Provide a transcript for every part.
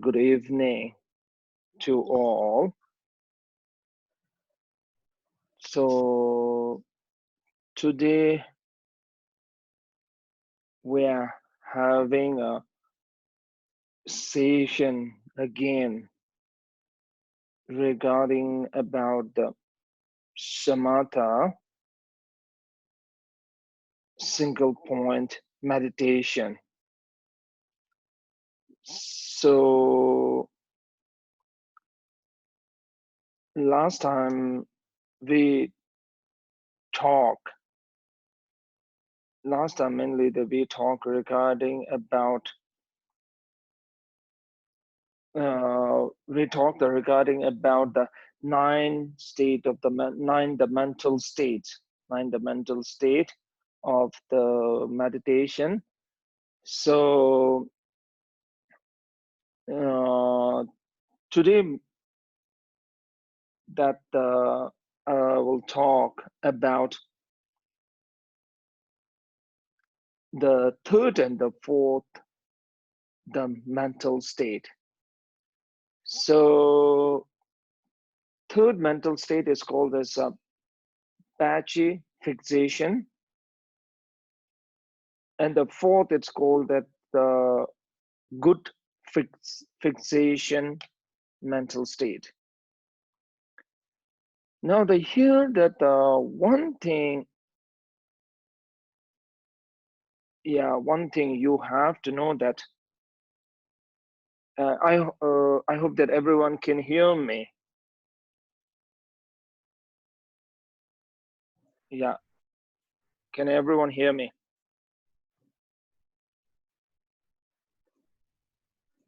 good evening to all. So today we are having a session again regarding about the shamatha single point meditation. So last time we talked, mainly we talked regarding about regarding about the nine dimensional state of the meditation. So today that we'll talk about the third and the fourth, the mental state. So third mental state is called as patchy fixation, and the fourth it's called that the good fixation mental state. Now here that one thing you have to know that I hope that everyone can hear me. Yeah, can everyone hear me?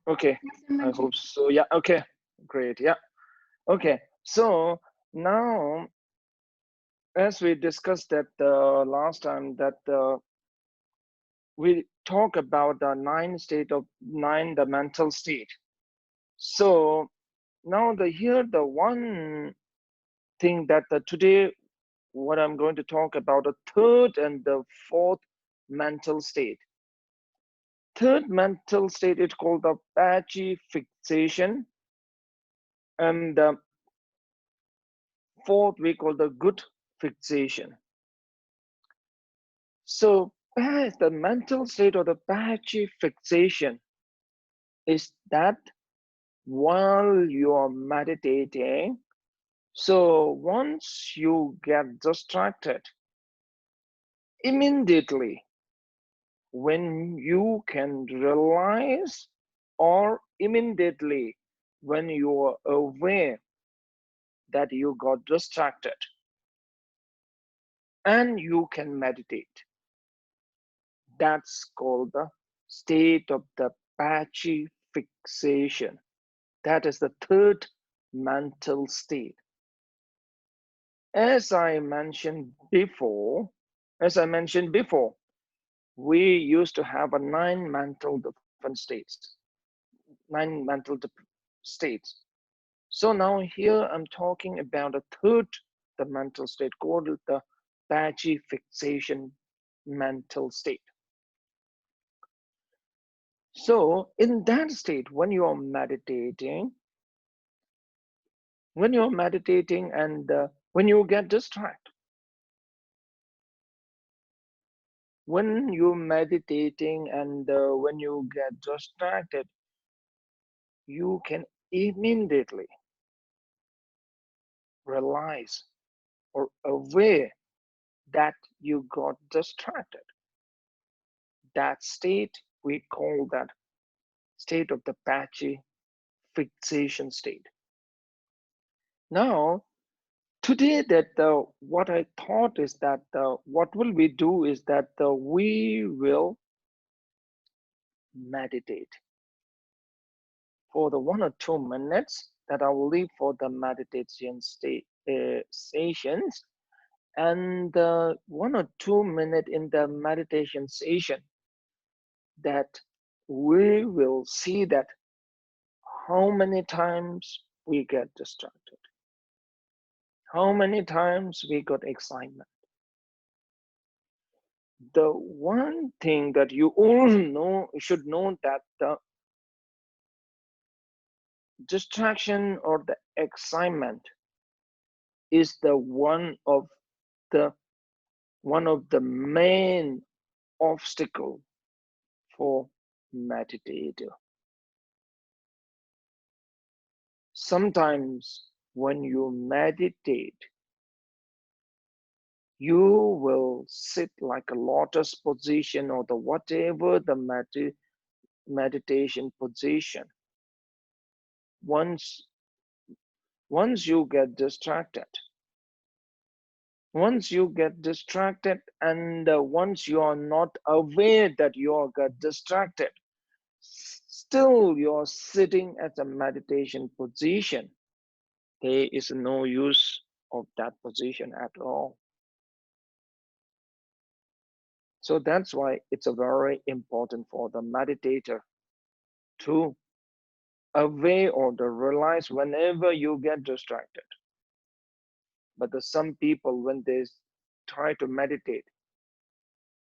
Okay, I hope so. Yeah, okay, great. Yeah, okay. So now, as we discussed that last time, that we talk about the nine mental state. So now here the one thing that today what I'm going to talk about, the third and the fourth mental state. Third mental state is called the patchy fixation, and the fourth we call the good fixation. So the mental state of the patchy fixation is that while you're meditating, so once you get distracted, immediately when you can realize, or immediately when you are aware that you got distracted, and you can meditate, that's called the state of the patchy fixation. That is the third mental state. As I mentioned before, we used to have a nine mental states. So now here I'm talking about a third the mental state called the patchy fixation mental state. So in that state, when you're meditating and when you get distracted, when you're meditating and when you get distracted, you can immediately realize or aware that you got distracted. That state, we call that state of the patchy fixation state. Now, today that what I thought is that what will we do is that we will meditate for the 1 or 2 minutes that I will leave for the meditation sessions, and 1 or 2 minutes in the meditation session that we will see that how many times we get distracted, how many times we got excitement. The one thing that you all should know that distraction or the excitement is the the one of the main obstacle for meditator. Sometimes when you meditate, you will sit like a lotus position or the whatever the meditation position. Once once you get distracted, and once you are not aware that you are got distracted, still you're sitting at a meditation position, there is no use of that position at all. So that's why it's a very important for the meditator to aware or to realize whenever you get distracted. But some people, when they try to meditate,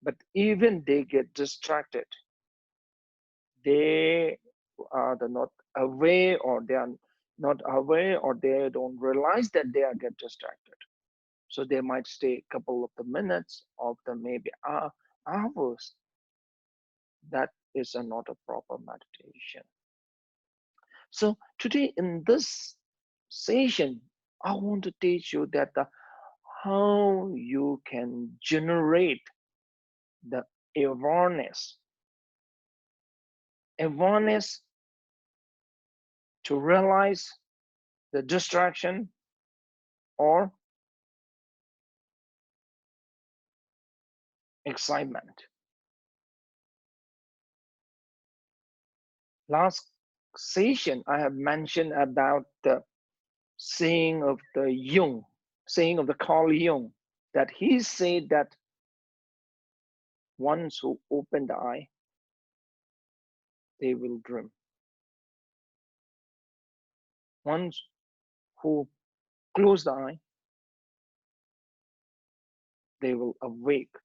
but even they get distracted, they are not aware, or they are not aware, or they don't realize that they are get distracted. So they might stay a couple of the minutes, of the maybe hours. That is not a proper meditation. So today in this session, I want to teach you that how you can generate the awareness, awareness to realize the distraction or excitement. Last session, I have mentioned about the saying of the Jung, saying of the Carl Jung, that he said that once who open the eye, they will dream. Once who close the eye, they will awake.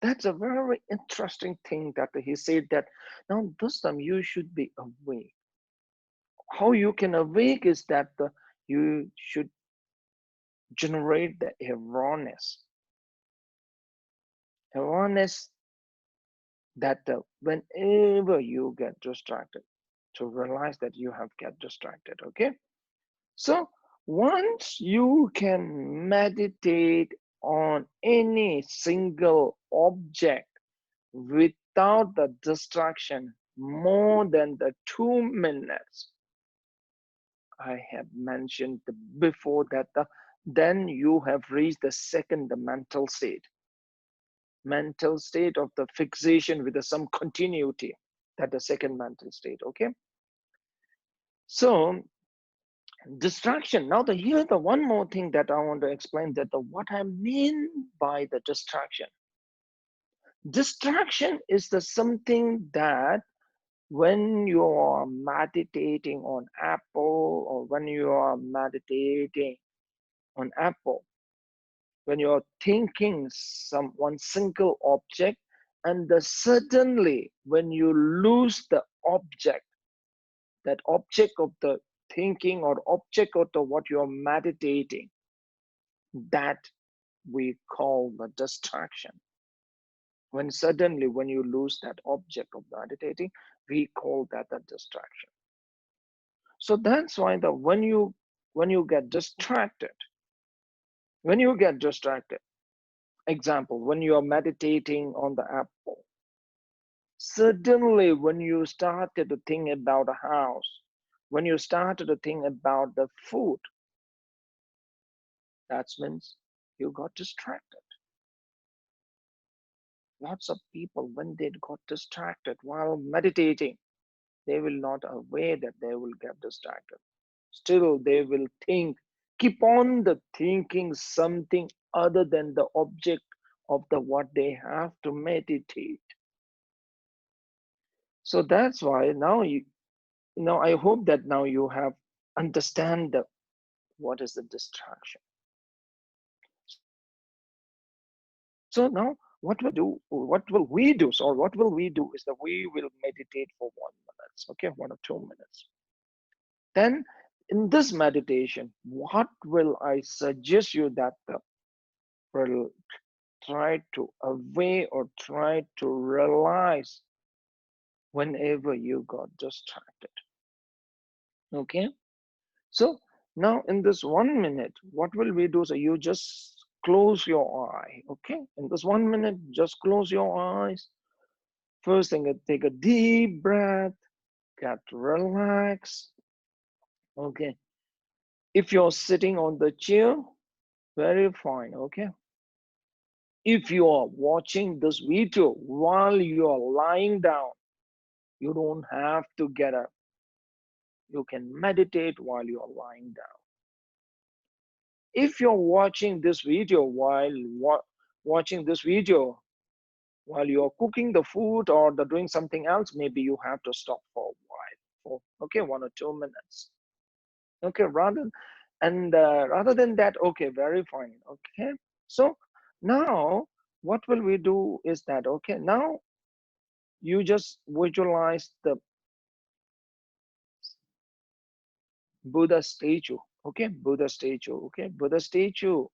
That's a very interesting thing that he said that now this time you should be awake. How you can awake is that you should generate the awareness. Awareness that whenever you get distracted, to realize that you have get distracted, okay? So once you can meditate on any single object without the distraction more than the 2 minutes, I have mentioned before that then you have reached the second mental state of the fixation with some continuity, that the second mental state, okay? So distraction, now here the one more thing that I want to explain, that what I mean by the distraction is the something that when you are meditating on apple, or when you are meditating on apple, when you're thinking one single object, and suddenly when you lose the object, that object of the thinking or object of the what you're meditating, that we call the distraction. When suddenly when you lose that object of meditating, we call that a distraction. So that's why when you get distracted, example, when you are meditating on the apple, suddenly when you started to think about a house, when you started to think about the food, that means you got distracted. Lots of people, when they got distracted while meditating, they will not aware that they will get distracted. Still they will keep on the thinking something other than the object of the what they have to meditate. So that's why now I hope that now you have understand what is the distraction. So now what will we do? So what will we do is that we will meditate for 1 minute, okay, 1 or 2 minutes. Then in this meditation, what will I suggest you that will try to away or try to realize whenever you got distracted. Okay, so now in this 1 minute, what will we do? So you just close your eye. Okay, in this 1 minute, just close your eyes. First thing, take a deep breath, get relaxed. Okay, if you're sitting on the chair, very fine. Okay, if you are watching this video while you are lying down, you don't have to get up. You can meditate while you are lying down. If you're watching this video while watching this video while you're cooking the food or doing something else, maybe you have to stop for a while, for okay, 1 or 2 minutes. Okay, rather than that, okay, very fine. Okay, so now what will we do is that, okay, now you just visualize the Buddha statue. Okay, Buddha statue. Okay, Buddha statue.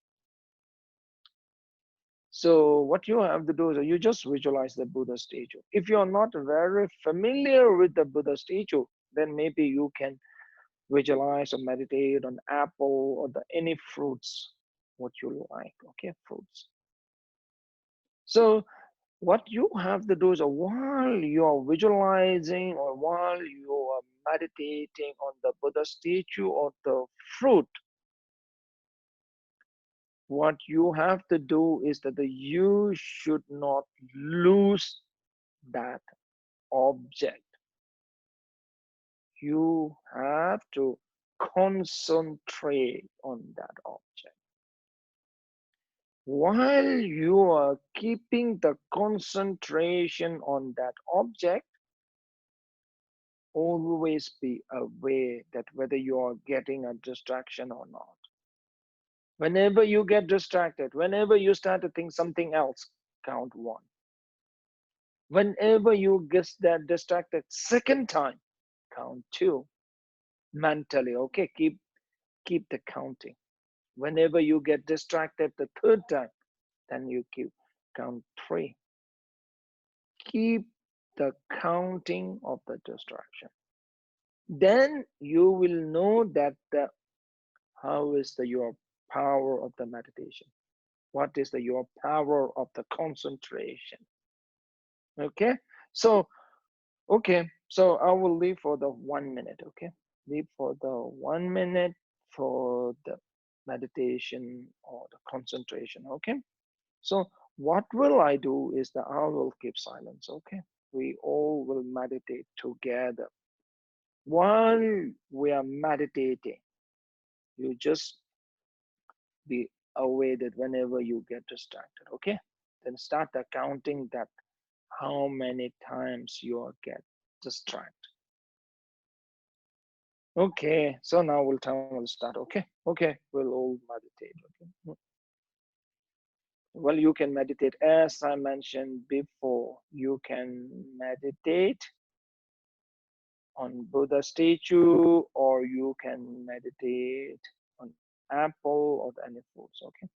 So what you have to do is you just visualize the Buddha statue. If you're not very familiar with the Buddha statue, then maybe you can visualize or meditate on apple or any fruits, what you like. Okay, fruits. So what you have to do is while you're visualizing or while you are meditating on the Buddha statue or the fruit, what you have to do is that you should not lose that object. You have to concentrate on that object. While you are keeping the concentration on that object, always be aware that whether you are getting a distraction or not. Whenever you get distracted, whenever you start to think something else, count one. Whenever you get that distracted second time, count two. Mentally, okay, keep the counting. Whenever you get distracted the third time, then you count three. Keep the counting of the distraction. Then you will know that how is your power of the meditation. What is your power of the concentration? Okay, so okay, so I will leave for the 1 minute. Okay, leave for the 1 minute for the meditation or the concentration. Okay, so what will I do is that I will keep silence. Okay, we all will meditate together. While we are meditating, you just be aware that whenever you get distracted, okay, then start counting that how many times you get distracted. Okay, so now time will start. Okay, okay, we'll all meditate. Okay, well, you can meditate as I mentioned before. You can meditate on Buddha statue, or you can meditate on apple or any fruits. Okay,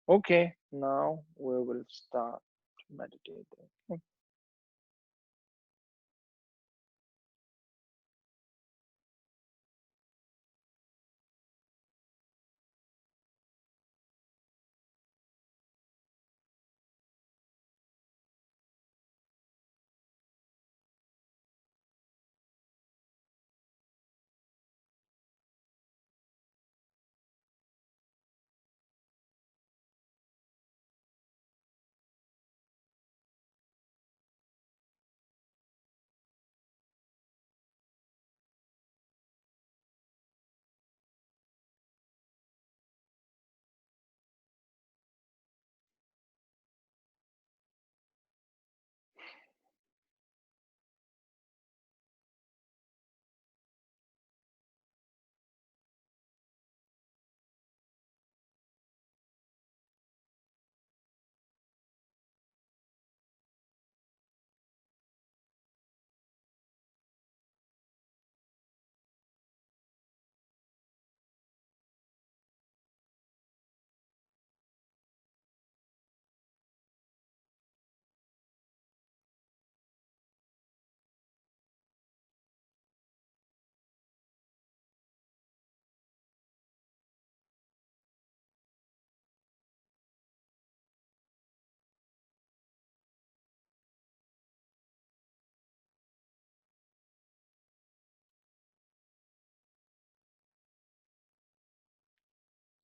okay, now we will start meditating. Okay.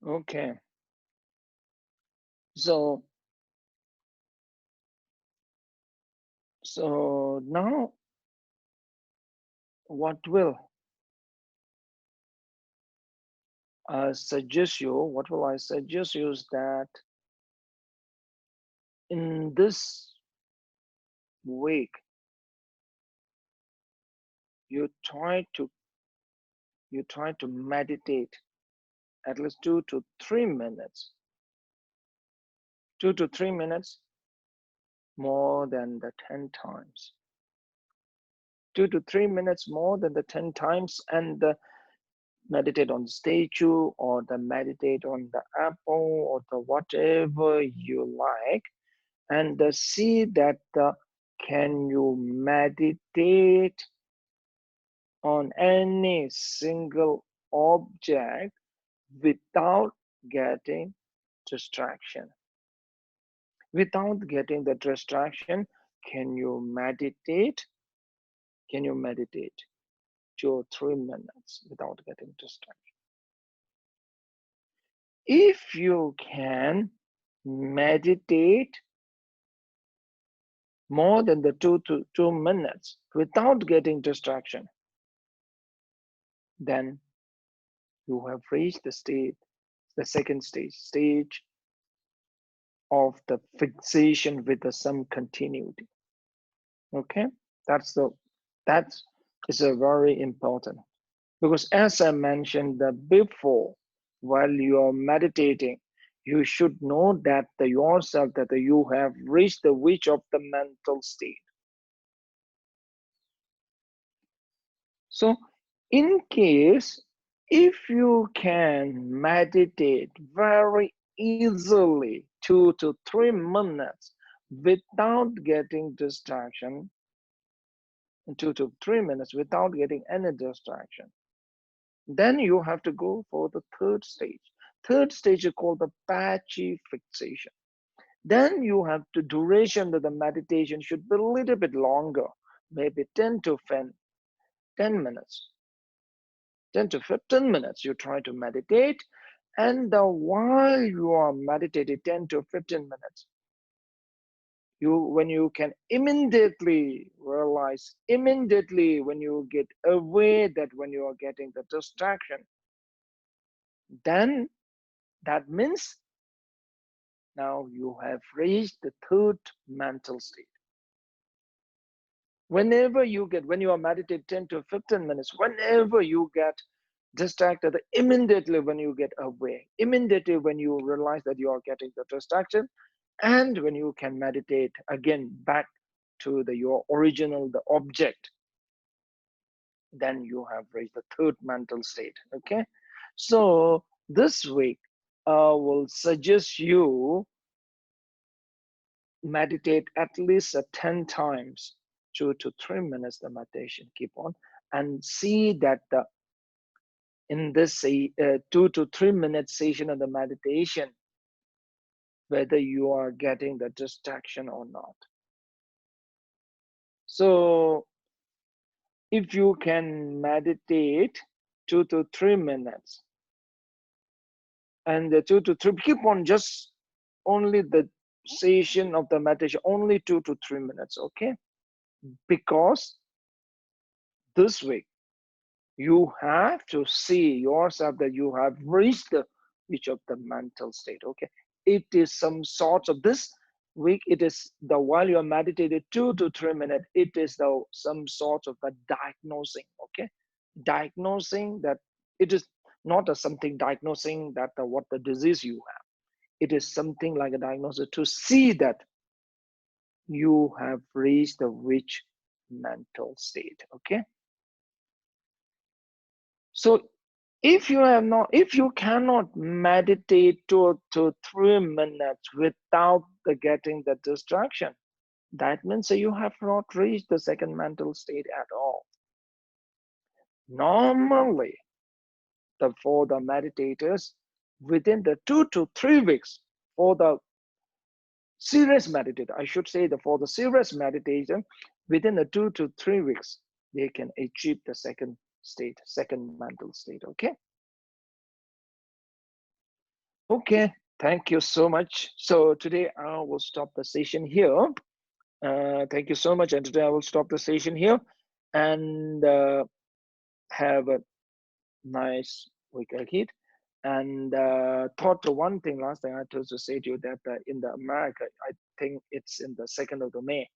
Okay. So now what will what will I suggest you is that in this week, you try to meditate at least 2 to 3 minutes, 2 to 3 minutes more than the 10 times, 2 to 3 minutes more than the 10 times, and meditate on the statue or the meditate on the apple or the whatever you like, and see that can you meditate on any single object without getting distraction. Without getting the distraction, can you meditate? Can you meditate 2 or 3 minutes without getting distracted? If you can meditate more than the 2 minutes without getting distraction, then you have reached the second stage of the fixation with some continuity. Okay, that's that is a very important, because as I mentioned before, while you are meditating, you should know that yourself that you have reached the which of the mental state. So in case if you can meditate very easily 2 to 3 minutes without getting distraction, 2 to 3 minutes without getting any distraction, then you have to go for the third stage. Third stage is called the patchy fixation. Then you have the duration of the meditation should be a little bit longer, maybe 10 minutes, 10 to 15 minutes. You try to meditate, and while you are meditating 10 to 15 minutes, when you can immediately realize, immediately when you get aware that when you are getting the distraction, then that means now you have reached the third mental state. When you are meditating 10 to 15 minutes, whenever you get distracted, immediately when you get aware, immediately when you realize that you are getting the distraction, and when you can meditate again back to your original the object, then you have reached the third mental state. Okay, so this week I will suggest you meditate at least 10 times, 2 to 3 minutes the meditation keep on, and see that in this 2 to 3 minute session of the meditation, whether you are getting the distraction or not. So if you can meditate 2 to 3 minutes, and the 2 to 3 keep on just only the session of the meditation only 2 to 3 minutes, okay? Because this week you have to see yourself that you have reached the each of the mental state. Okay, it is some sorts of this week, it is the while you are meditating 2 to 3 minutes, it is the some sort of a diagnosing. Okay, diagnosing that it is not a something diagnosing that what the disease you have. It is something like a diagnosis to see that you have reached the which mental state. Okay, so if you cannot meditate 2 to 3 minutes without getting the distraction, that means that you have not reached the second mental state at all. Normally, for the meditators, within the 2 to 3 weeks, for the serious meditator, I should say that for the serious meditation, within the 2 to 3 weeks, they can achieve the second mental state. Okay. Okay, thank you so much. So today I will stop the session here. Thank you so much. And today I will stop the session here and have a nice week ahead. And thought the one thing last thing I told to say to you that in the America, I think it's in the 2nd of the May.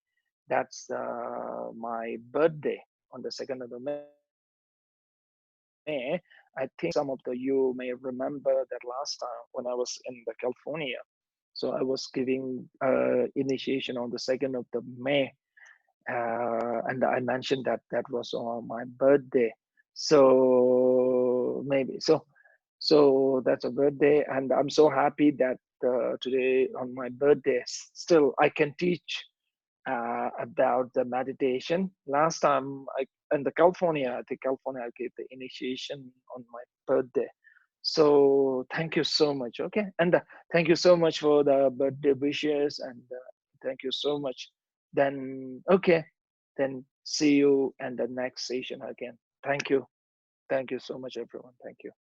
That's my birthday on the 2nd of the May. I think some of the you may remember that last time when I was in the California. So I was giving initiation on the 2nd of the May, and I mentioned that that was on my birthday. So maybe so that's a birthday, and I'm so happy that today on my birthday still I can teach about the meditation. Last time I in the California, I think California, I gave the initiation on my birthday. So thank you so much. Okay, and thank you so much for the birthday wishes, and thank you so much. Then okay, then see you in the next session again. Thank you so much, everyone. Thank you.